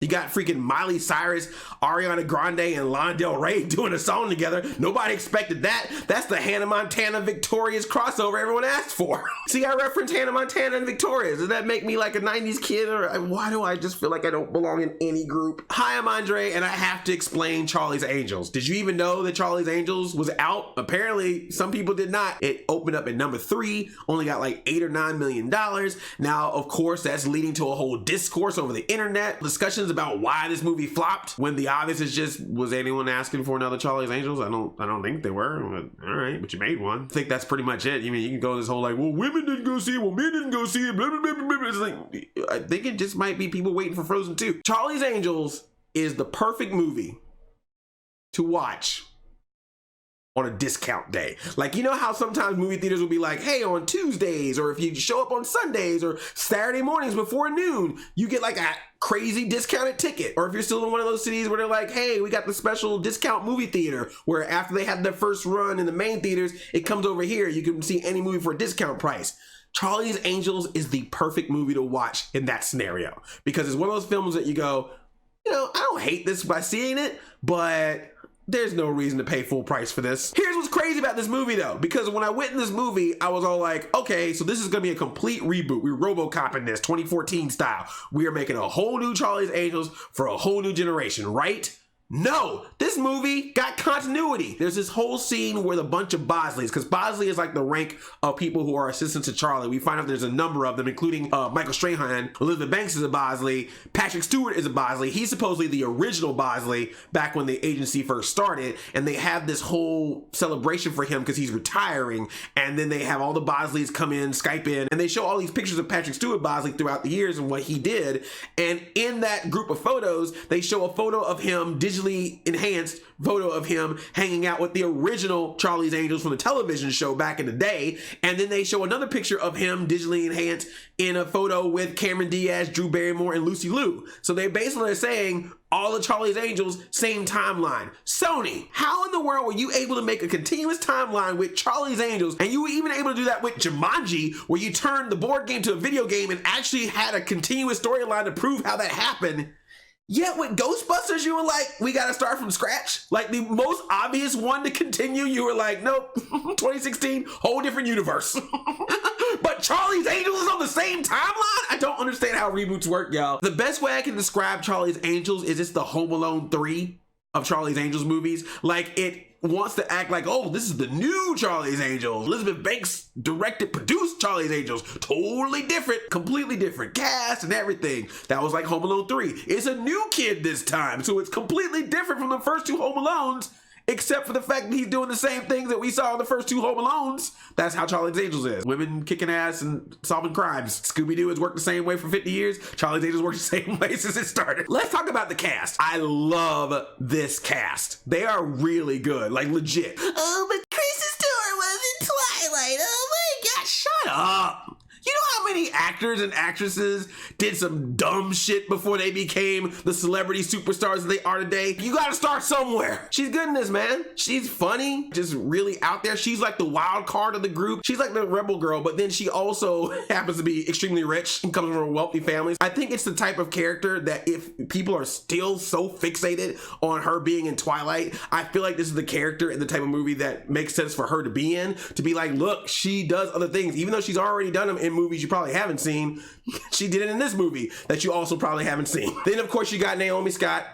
You got freaking Miley Cyrus, Ariana Grande, and Lana Del Rey doing a song together. Nobody expected that. That's the Hannah Montana Victorious crossover everyone asked for. See, I reference Hannah Montana and Victorious. Does that make me like a 90s kid? Or why do I just feel like I don't belong in any group? Hi, I'm Andre, and I have to explain Charlie's Angels. Did you even know that Charlie's Angels was out? Apparently, some people did not. It opened up at number 3, only got like $8 or $9 million. Now, of course, that's leading to a whole discourse over the internet, discussions about why this movie flopped, when the obvious is just, was anyone asking for another Charlie's Angels? I don't think they were. But, all right, but you made one. I think that's pretty much it. You mean, you can go this whole like, well, women didn't go see it, well, men didn't go see it, blah, blah, blah, blah, blah. It's like, I think it just might be people waiting for Frozen 2. Charlie's Angels is the perfect movie to watch on a discount day. Like, you know how sometimes movie theaters will be like, hey, on Tuesdays, or if you show up on Sundays or Saturday mornings before noon, you get like a crazy discounted ticket. Or if you're still in one of those cities where they're like, hey, we got the special discount movie theater, where after they have their first run in the main theaters, it comes over here. You can see any movie for a discount price. Charlie's Angels is the perfect movie to watch in that scenario, because it's one of those films that you go, you know, I don't hate this by seeing it, but there's no reason to pay full price for this. Here's what's crazy about this movie though, because when I went in this movie, I was all like, okay, so this is gonna be a complete reboot. We're RoboCopping this 2014 style. We are making a whole new Charlie's Angels for a whole new generation, right? No, this movie got continuity. There's this whole scene with a bunch of Bosleys, because Bosley is like the rank of people who are assistants to Charlie. We find out there's a number of them, including Michael Strahan. Elizabeth Banks is a Bosley. Patrick Stewart is a Bosley. He's supposedly the original Bosley back when the agency first started, and they have this whole celebration for him because he's retiring, and then they have all the Bosleys come in, Skype in, and they show all these pictures of Patrick Stewart Bosley throughout the years and what he did. And in that group of photos, they show a photo of him digitally enhanced photo of him hanging out with the original Charlie's Angels from the television show back in the day. And then they show another picture of him digitally enhanced in a photo with Cameron Diaz, Drew Barrymore, and Lucy Liu. So they basically are saying all of Charlie's Angels, same timeline. Sony, how in the world were you able to make a continuous timeline with Charlie's Angels, and you were even able to do that with Jumanji, where you turned the board game to a video game and actually had a continuous storyline to prove how that happened? Yet with Ghostbusters, you were like, we gotta start from scratch? Like the most obvious one to continue, you were like, nope, 2016, whole different universe. But Charlie's Angels is on the same timeline? I don't understand how reboots work, y'all. The best way I can describe Charlie's Angels is it's the Home Alone 3 of Charlie's Angels movies. Like, it wants to act like, oh, this is the new Charlie's Angels. Elizabeth Banks directed, produced Charlie's Angels. Totally different, completely different cast and everything. That was like Home Alone 3. It's a new kid this time, so it's completely different from the first 2 Home Alones, except for the fact that he's doing the same things that we saw in the first 2 Home Alones. That's how Charlie's Angels is. Women kicking ass and solving crimes. Scooby-Doo has worked the same way for 50 years. Charlie's Angels worked the same way since it started. Let's talk about the cast. I love this cast. They are really good, like legit. Oh, but Kristen Stewart was in Twilight. Oh my God, shut up. You know how many actors and actresses did some dumb shit before they became the celebrity superstars that they are today? You gotta start somewhere. She's good in this, man. She's funny, just really out there. She's like the wild card of the group. She's like the rebel girl, but then she also happens to be extremely rich and comes from a wealthy family. I think it's the type of character that if people are still so fixated on her being in Twilight, I feel like this is the character and the type of movie that makes sense for her to be in. To be like, look, she does other things. Even though she's already done them in movies you probably haven't seen, she did it in this movie that you also probably haven't seen. Then of course you got Naomi Scott,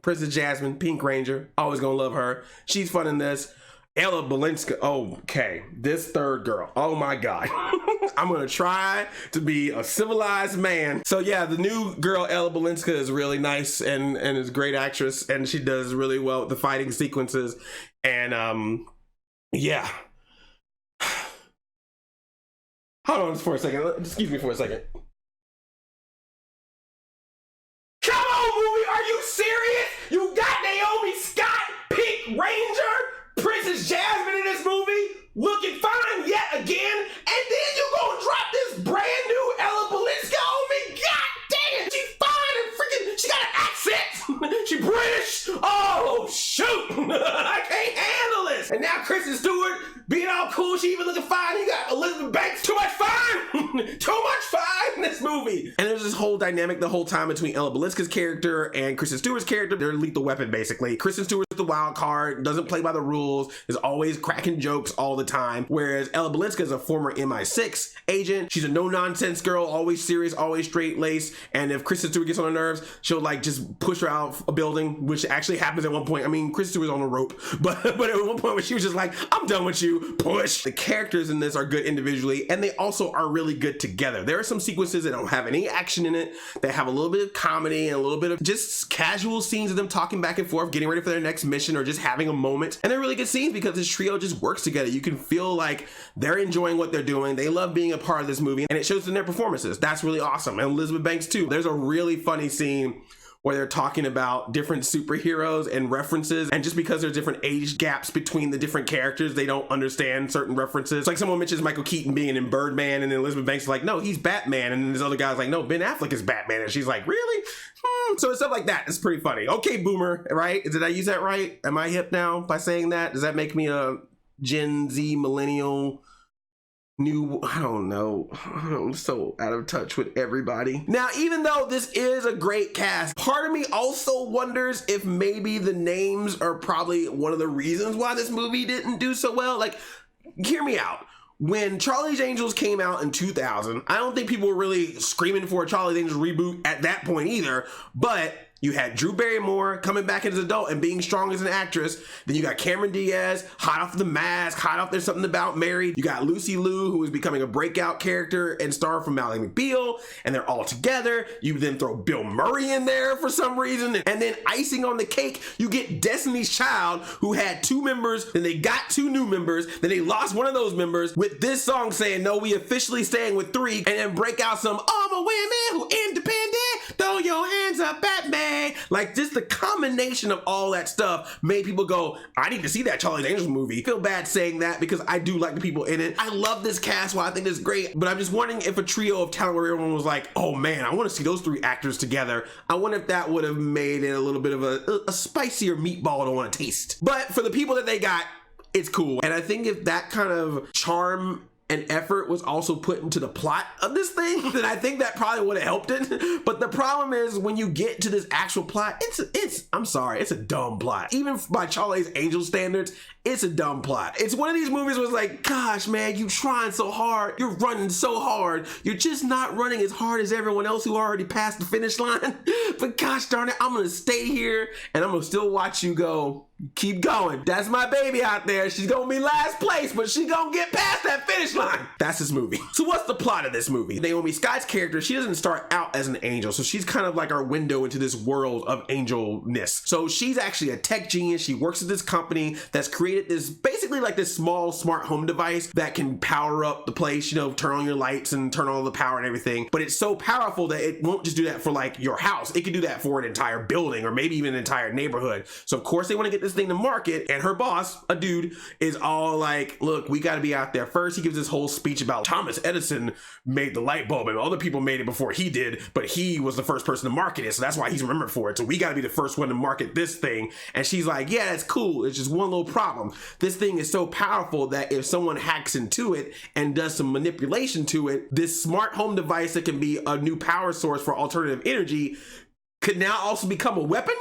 Princess Jasmine, Pink Ranger, always gonna love her. She's fun in this. Ella Balinska, okay, this third girl, oh my God. I'm gonna try to be a civilized man. So yeah, the new girl, Ella Balinska, is really nice and is a great actress, and she does really well with the fighting sequences. And yeah. Hold on for a second. Excuse me for a second. Come on, movie. Are you serious? You got Naomi Scott, Pink Ranger, Princess Jasmine in this movie, looking fine yet again, and then you gonna drop this brand new Ella Balinska on me? God damn it. She's fine and freaking, she got an accent. She British. Oh, shoot. I can't handle this. And now Kristen Stewart being all cool, she even looking fine. You got Elizabeth Banks. Too much fine. Too much fine in this movie. movie. And there's this whole dynamic the whole time between Ella Balinska's character and Kristen Stewart's character. They're lethal weapon, basically. Kristen Stewart's the wild card, doesn't play by the rules, is always cracking jokes all the time. Whereas Ella Balinska is a former MI6 agent. She's a no-nonsense girl, always serious, always straight-laced. And if Kristen Stewart gets on her nerves, she'll like just push her out a building, which actually happens at one point. I mean, Kristen Stewart's on a rope, but at one point where she was just like, I'm done with you, push. The characters in this are good individually, and they also are really good together. There are some sequences that don't have any action in it, that have a little bit of comedy and a little bit of just casual scenes of them talking back and forth, getting ready for their next mission or just having a moment. And they're really good scenes because this trio just works together. You can feel like they're enjoying what they're doing. They love being a part of this movie, and it shows in their performances. That's really awesome. And Elizabeth Banks too. There's a really funny scene where they're talking about different superheroes and references, and just because there's different age gaps between the different characters, they don't understand certain references. It's like someone mentions Michael Keaton being in Birdman, and then Elizabeth Banks is like, no, he's Batman, and then this other guy's like, no, Ben Affleck is Batman, and she's like, really? So it's stuff like that. It's pretty funny. Okay, boomer, right? Did I use that right? Am I hip now by saying that? Does that make me a Gen Z millennial? New, I don't know. I'm so out of touch with everybody. Now, even though this is a great cast, part of me also wonders if maybe the names are probably one of the reasons why this movie didn't do so well. Like, hear me out. When Charlie's Angels came out in 2000, I don't think people were really screaming for a Charlie's Angels reboot at that point either, but you had Drew Barrymore coming back as an adult and being strong as an actress. Then you got Cameron Diaz, hot off The Mask, hot off There's Something About Mary. You got Lucy Liu, who is becoming a breakout character and star from Ally McBeal, and they're all together. You then throw Bill Murray in there for some reason, and then icing on the cake, you get Destiny's Child, who had 2 members, then they got 2 new members, then they lost one of those members with this song saying, no, we officially staying with 3, and then break out some, all my women who independent, throw your hands up at me. Like, just the combination of all that stuff made people go, I need to see that Charlie's Angels movie. I feel bad saying that because I do like the people in it. I love this cast, while I think it's great, but I'm just wondering if a trio of talent where everyone was like, oh man, I want to see those 3 actors together. I wonder if that would have made it a little bit of a spicier meatball to want to taste. But for the people that they got, it's cool. And I think if that kind of charm and effort was also put into the plot of this thing, then I think that probably would have helped it. But the problem is when you get to this actual plot, I'm sorry, it's a dumb plot. Even by Charlie's Angels standards, it's a dumb plot. It's one of these movies where it's like, gosh, man, you trying so hard. You're running so hard. You're just not running as hard as everyone else who already passed the finish line. But gosh darn it, I'm gonna stay here and I'm gonna still watch you go. Keep going. That's my baby out there. She's gonna be last place, but she's gonna get past that finish line. That's this movie. So what's the plot of this movie? Naomi Scott's character, she doesn't start out as an angel, so she's kind of like our window into this world of angelness. So she's actually a tech genius. She works at this company that's created this, basically like this small smart home device that can power up the place, you know, turn on your lights and turn on the power and everything. But it's so powerful that it won't just do that for like your house. It can do that for an entire building or maybe even an entire neighborhood. So of course they want to get this thing to market, and her boss, a dude, is all like, look, we got to be out there first. He gives this whole speech about Thomas Edison made the light bulb and other people made it before he did, but he was the first person to market it, so that's why he's remembered for it. So we got to be the first one to market this thing. And she's like, yeah, that's cool. It's just one little problem. This thing is so powerful that if someone hacks into it and does some manipulation to it, this smart home device that can be a new power source for alternative energy could now also become a weapon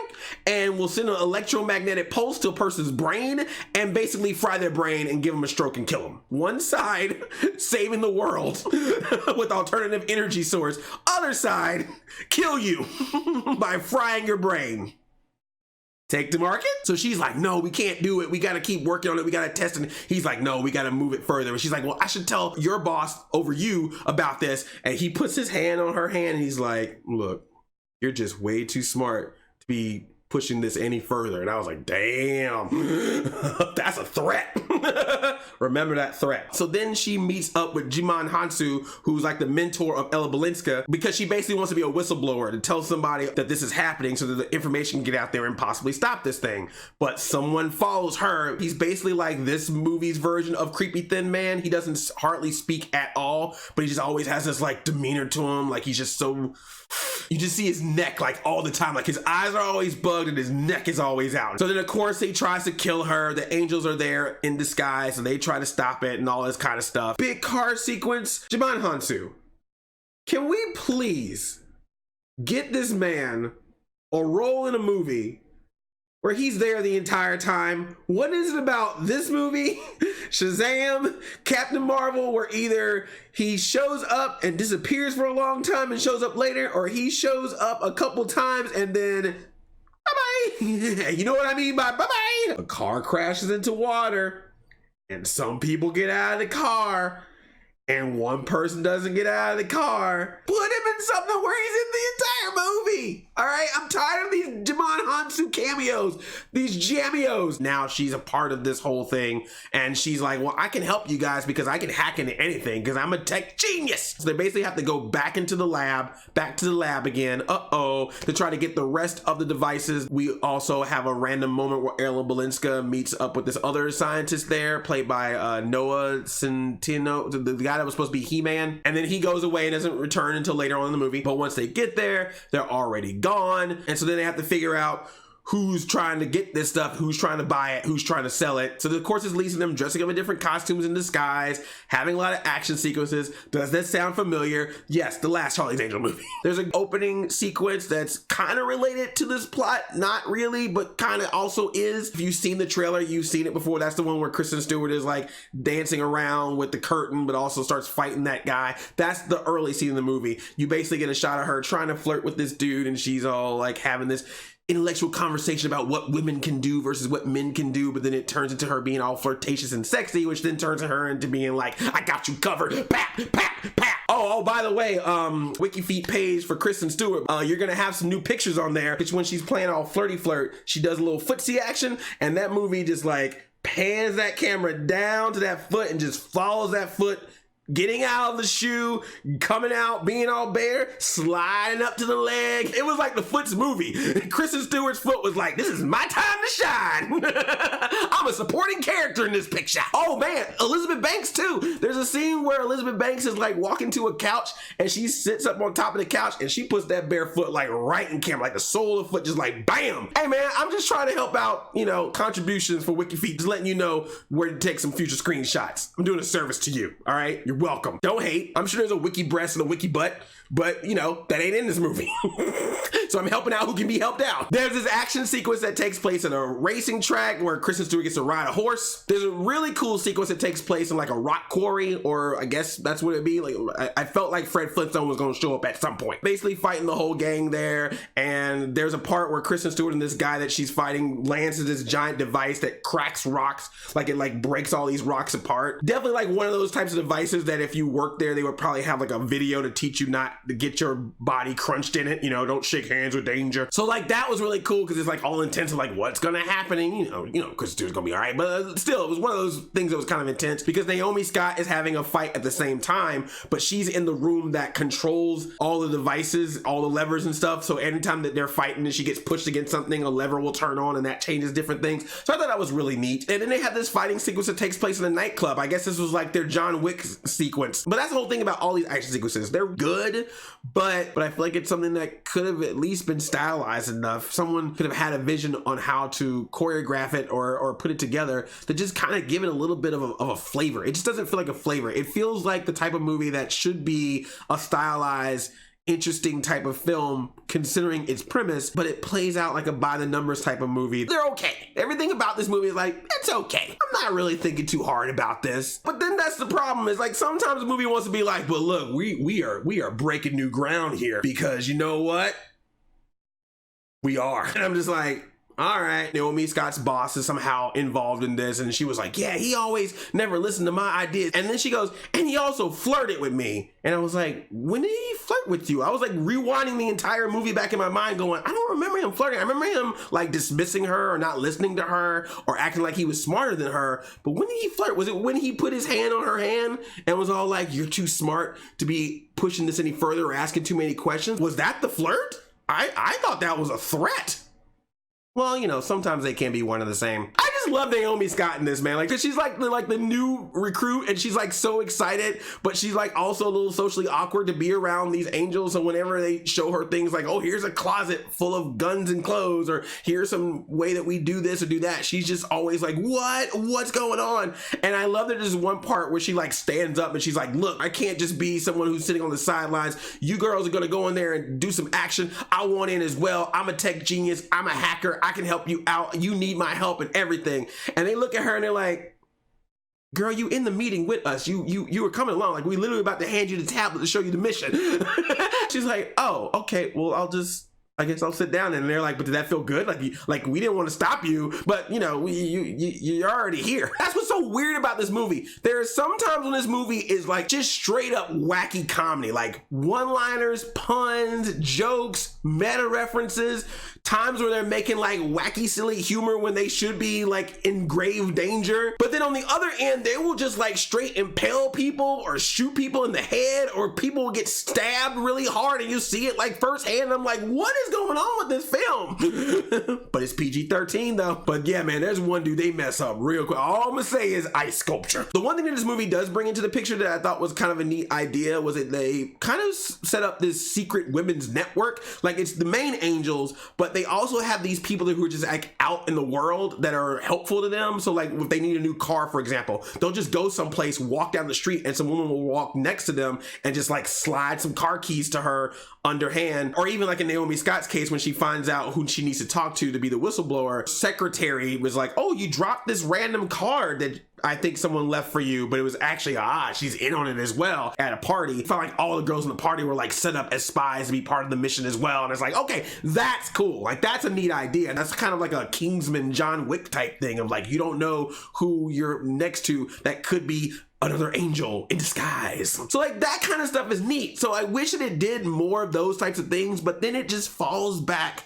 and will send an electromagnetic pulse to a person's brain and basically fry their brain and give them a stroke and kill them. One side, saving the world with alternative energy source. Other side, kill you by frying your brain. Take to market? So she's like, no, we can't do it. We got to keep working on it. We got to test it. He's like, no, we got to move it further. And she's like, well, I should tell your boss over you about this. And he puts his hand on her hand and he's like, look, you're just way too smart to be pushing this any further. And I was like, damn, that's a threat. Remember that threat. So then she meets up with Jimon Hansu, who's like the mentor of Ella Balinska, because she basically wants to be a whistleblower to tell somebody that this is happening so that the information can get out there and possibly stop this thing. But someone follows her. He's basically like this movie's version of Creepy Thin Man. He doesn't hardly speak at all, but he just always has this like demeanor to him. Like he's just so, you just see his neck like all the time. Like his eyes are always bugged and his neck is always out. So then of course he tries to kill her. The angels are there in disguise and they try to stop it and all this kind of stuff. Big car sequence. Jimon Hansu. Can we please get this man a role in a movie where he's there the entire time? What is it about this movie, Shazam, Captain Marvel, where either he shows up and disappears for a long time and shows up later, or he shows up a couple times and then bye-bye? You know what I mean by bye-bye? A car crashes into water and some people get out of the car and one person doesn't get out of the car. Put him in something where he's in the entire movie. All right, I'm tired of these Jimon Hansu cameos, these jameos. Now she's a part of this whole thing, and she's like, well, I can help you guys because I can hack into anything because I'm a tech genius. So they basically have to go back to the lab again, to try to get the rest of the devices. We also have a random moment where Ella Balinska meets up with this other scientist there, played by Noah Centineo, the guy that was supposed to be He-Man, and then he goes away and doesn't return until later on in the movie. But once they get there, they're already gone, and so then they have to figure out who's trying to get this stuff, who's trying to buy it, who's trying to sell it. So of course it's leading them dressing up in different costumes in disguise, having a lot of action sequences. Does that sound familiar? Yes, the last Charlie's Angel movie. There's an opening sequence that's kind of related to this plot, not really, but kind of also is. If you've seen the trailer, you've seen it before. That's the one where Kristen Stewart is like dancing around with the curtain, but also starts fighting that guy. That's the early scene in the movie. You basically get a shot of her trying to flirt with this dude, and she's all like having this intellectual conversation about what women can do versus what men can do, but then it turns into her being all flirtatious and sexy, which then turns her into being like, I got you covered, pat, pat, pat. Oh, by the way, WikiFeet page for Kristen Stewart, you're gonna have some new pictures on there. It's when she's playing all flirty flirt, she does a little footsie action, and that movie just like pans that camera down to that foot and just follows that foot, getting out of the shoe, coming out, being all bare, sliding up to the leg. It was like the Foot's movie. Kristen Stewart's foot was like, this is my time to shine. I'm a supporting character in this picture. Oh man, Elizabeth Banks too. There's a scene where Elizabeth Banks is like walking to a couch and she sits up on top of the couch and she puts that bare foot like right in camera, like the sole of the foot just like bam. Hey man, I'm just trying to help out, you know, contributions for WikiFeet, just letting you know where to take some future screenshots. I'm doing a service to you, all right? You're welcome. Don't hate. I'm sure there's a wiki breast and a wiki butt, but you know, that ain't in this movie. So I'm helping out who can be helped out. There's this action sequence that takes place in a racing track where Kristen Stewart gets to ride a horse. There's a really cool sequence that takes place in like a rock quarry, or I guess that's what it'd be. Like I felt like Fred Flintstone was gonna show up at some point. Basically fighting the whole gang there, and there's a part where Kristen Stewart and this guy that she's fighting lands to this giant device that cracks rocks, like it like breaks all these rocks apart. Definitely like one of those types of devices that if you work there, they would probably have like a video to teach you not to get your body crunched in it, you know, don't shake hands with danger. So like that was really cool because it's like all intense of like what's gonna happen, and you know, Kristen Stewart's gonna be all right, but still it was one of those things that was kind of intense because Naomi Scott is having a fight at the same time, but she's in the room that controls all the devices, all the levers and stuff. So anytime that they're fighting and she gets pushed against something, a lever will turn on and that changes different things. So I thought that was really neat. And then they have this fighting sequence that takes place in a nightclub. I guess this was like their John Wick sequence. But that's the whole thing about all these action sequences. They're good, but I feel like it's something that could have at least been stylized enough. Someone could have had a vision on how to choreograph it or put it together to just kind of give it a little bit of a flavor. It just doesn't feel like a flavor. It feels like the type of movie that should be a stylized, interesting type of film considering its premise, but it plays out like a by the numbers type of movie. They're okay. Everything about this movie is like, it's okay. I'm not really thinking too hard about this. But then that's the problem, is like sometimes the movie wants to be like, but look, we are breaking new ground here because you know what? We are. And I'm just like, all right. Naomi Scott's boss is somehow involved in this, and she was like, yeah, he always never listened to my ideas. And then she goes, and he also flirted with me. And I was like, when did he flirt with you? I was like rewinding the entire movie back in my mind going, I don't remember him flirting. I remember him like dismissing her or not listening to her or acting like he was smarter than her. But when did he flirt? Was it when he put his hand on her hand and was all like, you're too smart to be pushing this any further or asking too many questions? Was that the flirt? I thought that was a threat. Well, you know, sometimes they can be one and the same. I just just love Naomi Scott in this, man. Like, 'cause she's like the new recruit, and she's like so excited, but she's like also a little socially awkward to be around these angels. So whenever they show her things like, oh, here's a closet full of guns and clothes, or here's some way that we do this or do that, she's just always like, what's going on? And I love that there's one part where she like stands up and she's like, look, I can't just be someone who's sitting on the sidelines. You girls are gonna go in there and do some action. I want in as well. I'm a tech genius. I'm a hacker. I can help you out. You need my help and everything. And they look at her and they're like, girl, you in the meeting with us. You were coming along. Like, we literally about to hand you the tablet to show you the mission. She's like, oh, okay, well, I guess I'll sit down. And they're like, but did that feel good? Like we didn't want to stop you, but you know, you're already here. That's what's so weird about this movie. There are some times when this movie is like just straight up wacky comedy, like one-liners, puns, jokes, meta references, times where they're making like wacky, silly humor when they should be like in grave danger. But then on the other end, they will just like straight impale people or shoot people in the head, or people will get stabbed really hard and you see it like firsthand. And I'm like, what is going on with this film? But it's PG-13 though. But yeah, man, there's one dude they mess up real quick. All I'm gonna say is ice sculpture. The one thing that this movie does bring into the picture that I thought was kind of a neat idea was that they kind of set up this secret women's network. Like, it's the main angels, but they also have these people who are just like out in the world that are helpful to them. So like if they need a new car, for example, they'll just go someplace, walk down the street, and some woman will walk next to them and just like slide some car keys to her underhand. Or even like in Naomi Scott's case, when she finds out who she needs to talk to be the whistleblower, secretary was like, oh, you dropped this random card that I think someone left for you, but it was actually, she's in on it as well at a party. It felt like all the girls in the party were like set up as spies to be part of the mission as well. And it's like, okay, that's cool. Like, that's a neat idea. And that's kind of like a Kingsman John Wick type thing of like, you don't know who you're next to that could be another angel in disguise. So like that kind of stuff is neat. So I wish that it did more of those types of things, but then it just falls back.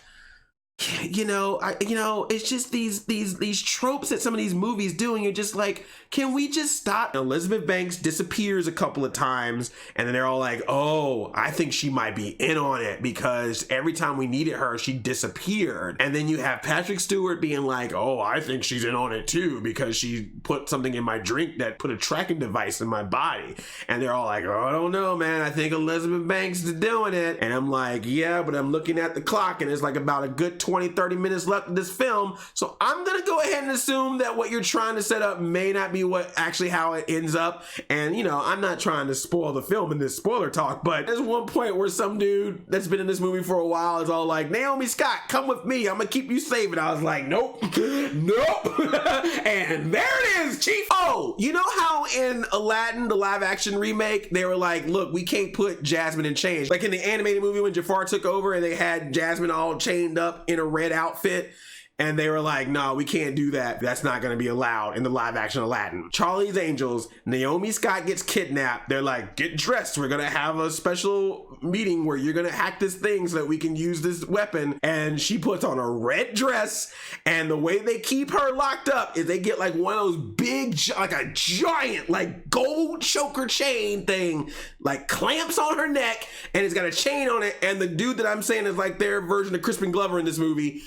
It's just these tropes that some of these movies do, and you're just like, can we just stop? Elizabeth Banks disappears a couple of times, and then they're all like, oh, I think she might be in on it because every time we needed her, she disappeared. And then you have Patrick Stewart being like, oh, I think she's in on it too because she put something in my drink that put a tracking device in my body. And they're all like, oh, I don't know, man. I think Elizabeth Banks is doing it. And I'm like, yeah, but I'm looking at the clock and it's like about a good 20-30 minutes left of this film, so I'm gonna go ahead and assume that what you're trying to set up may not be what actually how it ends up. And I'm not trying to spoil the film in this spoiler talk, but there's one point where some dude that's been in this movie for a while is all like, Naomi Scott, come with me, I'm gonna keep you safe. And I was like, nope. And there it is, chief. Oh, you know how in Aladdin, the live action remake, they were like, look, we can't put Jasmine in chains. Like in the animated movie when Jafar took over and they had Jasmine all chained up in a red outfit, and they were like, no, we can't do that. That's not going to be allowed in the live action Aladdin. Charlie's Angels, Naomi Scott gets kidnapped. They're like, get dressed. We're going to have a special meeting where you're going to hack this thing so that we can use this weapon. And she puts on a red dress. And the way they keep her locked up is they get like one of those big, like a giant, like gold choker chain thing, like clamps on her neck. And it's got a chain on it. And the dude that I'm saying is like their version of Crispin Glover in this movie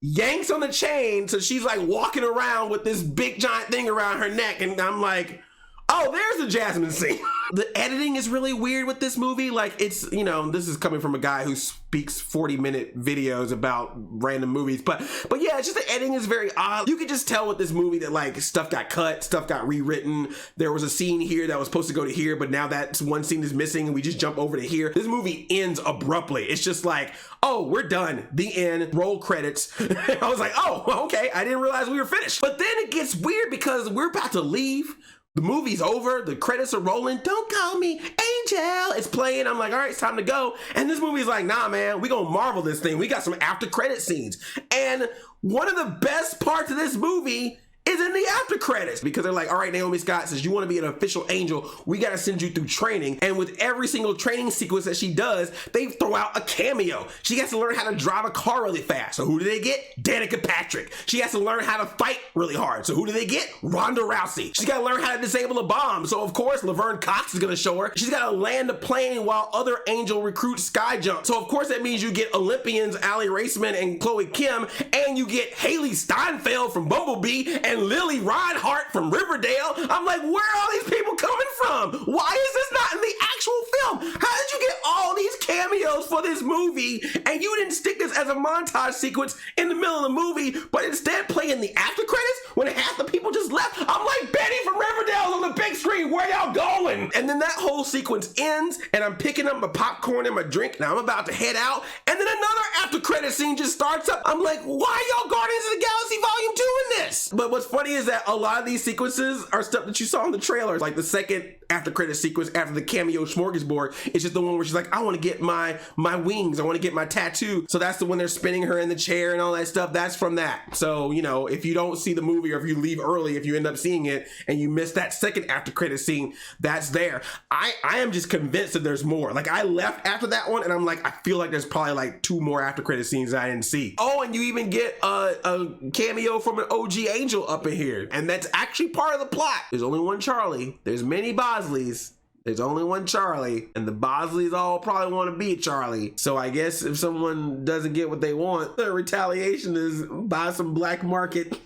yanks on the chain, so she's like walking around with this big giant thing around her neck, and I'm like, oh, there's the Jasmine scene. The editing is really weird with this movie. Like, it's, this is coming from a guy who speaks 40-minute videos about random movies, but yeah, it's just the editing is very odd. You could just tell with this movie that like stuff got cut, stuff got rewritten. There was a scene here that was supposed to go to here, but now that one scene is missing and we just jump over to here. This movie ends abruptly. It's just like, oh, we're done. The end. Roll credits. I was like, oh, okay. I didn't realize we were finished. But then it gets weird because we're about to leave. The movie's over. The credits are rolling. Don't call me Angel. It's playing. I'm like, all right, it's time to go. And this movie's like, nah, man, we gonna Marvel this thing. We got some after credit scenes. And one of the best parts of this movie is in the after credits, because they're like, all right, Naomi Scott says, you want to be an official angel, we got to send you through training. And with every single training sequence that she does, they throw out a cameo. She has to learn how to drive a car really fast. So who do they get? Danica Patrick. She has to learn how to fight really hard. So who do they get? Ronda Rousey. She's got to learn how to disable a bomb. So of course, Laverne Cox is going to show her. She's got to land a plane while other angel recruits sky jump. So of course, that means you get Olympians, Ally Raceman and Chloe Kim, and you get Haley Steinfeld from Bumblebee, and and Lily Reinhart from Riverdale. I'm like, where are all these people coming from? Why is this not in the actual film? How did you get all these cameos for this movie and you didn't stick this as a montage sequence in the middle of the movie, but instead play in the after credits when half the people just left? I'm like, Betty from Riverdale's on the big screen. Where y'all going? And then that whole sequence ends and I'm picking up my popcorn and my drink. Now I'm about to head out. And then another after credit scene just starts up. I'm like, why y'all Guardians of the Galaxy Volume 2 in this? But what's funny is that a lot of these sequences are stuff that you saw in the trailers. Like the second after credit sequence after the cameo smorgasbord, it's just the one where she's like, I want to get my wings, I want to get my tattoo. So that's the one they're spinning her in the chair and all that stuff. That's from that. So, you know, if you don't see the movie or if you leave early, if you end up seeing it and you miss that second after credit scene, that's there. I am just convinced that there's more. Like I left after that one and I'm like, I feel like there's probably like 2 more after credit scenes that I didn't see. Oh, and you even get a cameo from an OG Angel up in here. And that's actually part of the plot. There's only one Charlie. There's many Bosleys. There's only one Charlie, and the Bosleys all probably want to be a Charlie. So I guess if someone doesn't get what they want, their retaliation is buy some black market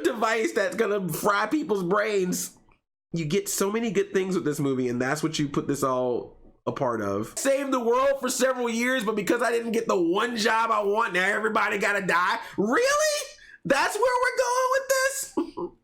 device that's gonna fry people's brains. You get so many good things with this movie, and that's what you put this all a part of. Saved the world for several years, but because I didn't get the one job I want, now everybody gotta die. Really? That's where we're going with this?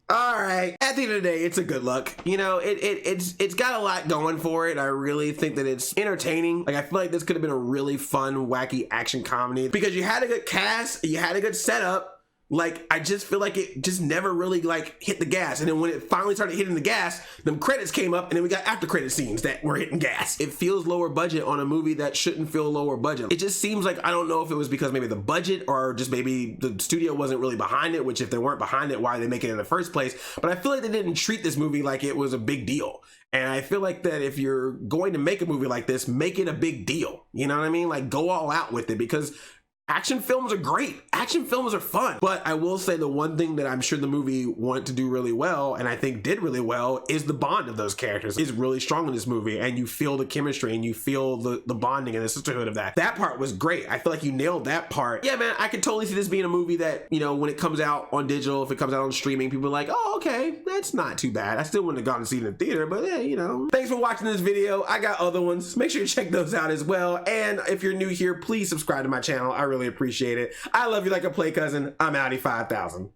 All right. At the end of the day, it's a good look. You know, it's got a lot going for it. I really think that it's entertaining. Like, I feel like this could have been a really fun, wacky action comedy because you had a good cast, you had a good setup. Like, I just feel like it just never really like hit the gas. And then when it finally started hitting the gas, them credits came up and then we got after credit scenes that were hitting gas. It feels lower budget on a movie that shouldn't feel lower budget. It just seems like, I don't know if it was because maybe the budget or just maybe the studio wasn't really behind it, which if they weren't behind it, why are they making it in the first place? But I feel like they didn't treat this movie like it was a big deal. And I feel like that if you're going to make a movie like this, make it a big deal. You know what I mean? Like, go all out with it because action films are great. Action films are fun. But I will say the one thing that I'm sure the movie wanted to do really well, and I think did really well, is the bond of those characters is really strong in this movie. And you feel the chemistry and you feel the bonding and the sisterhood of that. That part was great. I feel like you nailed that part. Yeah, man, I could totally see this being a movie that, you know, when it comes out on digital, if it comes out on streaming, people are like, oh, okay, that's not too bad. I still wouldn't have gone to see it in the theater, but yeah, you know. Thanks for watching this video. I got other ones. Make sure you check those out as well. And if you're new here, please subscribe to my channel. I really appreciate it. I love you like a play cousin. I'm Audi 5000.